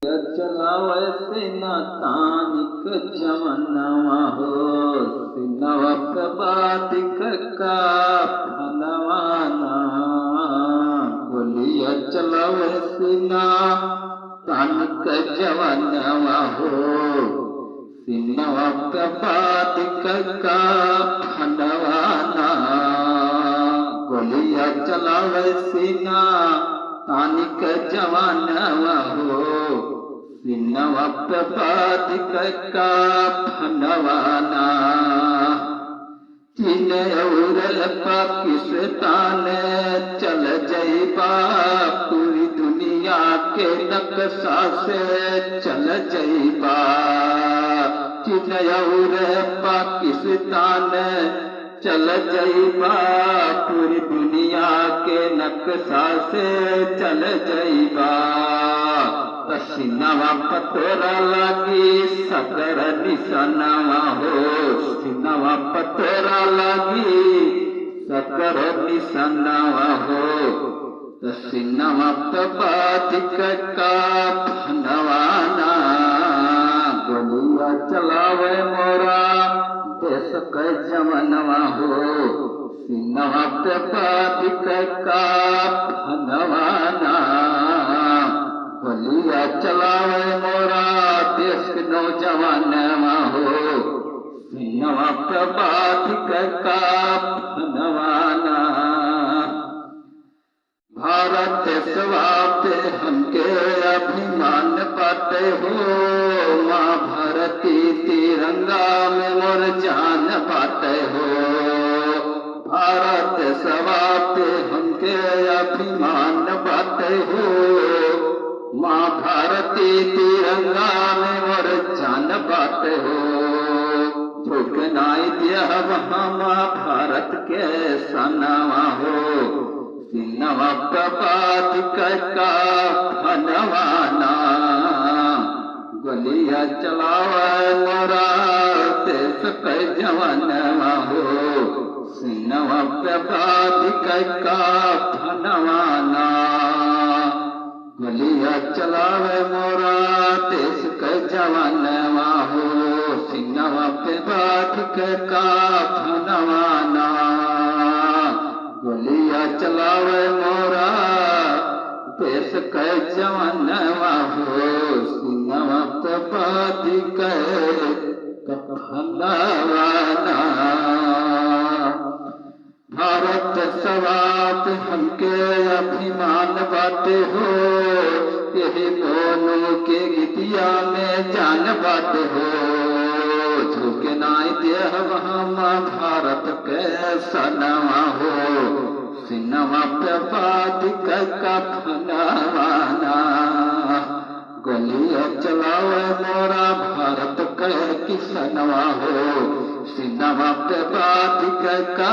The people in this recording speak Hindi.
चलावे सेना तानिक जमनवा हो सिनवक बातिक का फनवाना गोलिया चलावे सेना तानिक जमनवा हो सिनवक बातिक का फनवाना गोलिया चलावे सेना तानिक जवानवा हो सिनवक बातिक का फनवाना चीन और पाकिस्तान चल जइबा पूरी दुनिया के नक्शा से चल जइबा चीन और पाकिस्तान चल जइबा पूरी दुनिया के नक्शा से चल जइबा सिनवा पतोरा लागी सकर निशानवा हो सिनवा पतोरा लागी सकर निशानवा हो सिनवा बातिक का फनवाना गोलिया चलावे मोरा देश के जमनवा हो सिनवा बातिक का फनवाना गोलिया चलावे मोरा देश के नौजवानवा हो सिनवा बातिक का फनवाना भारत देशवा पे हमके अभिमान बाटे हो माँ भारती तिरंगा में मोर जान बाटे हो भारत देशवा पे हमके अभिमान बाटे हो माँ भारती तिरंगा में मोर जान बाटे हो झुकनाई दिया वहाँ माँ भारत के सनवा हो सिनवा बातिक का फनवाना गोलिया चलावे मोरा देश के जवानवा हो सिनवा बातिक का फनवाना गोलिया चलावे मोरा देश के जवानवा हो सिनवा बातिक का फनवाना गोलिया चलावे मोरा देश के जवानवा हो सिनवा बातिक का फनवाना भारत सवात हमके अभिमान बाटे हो यही दोनों के गीतिया में जान बाटे हो झुके नाई देह वहाँ भारत के सनवा हो सिनवा बातिक का फनवाना गोलिया चलावे मोरा भारत के किसनवा हो सिनवा बातिक का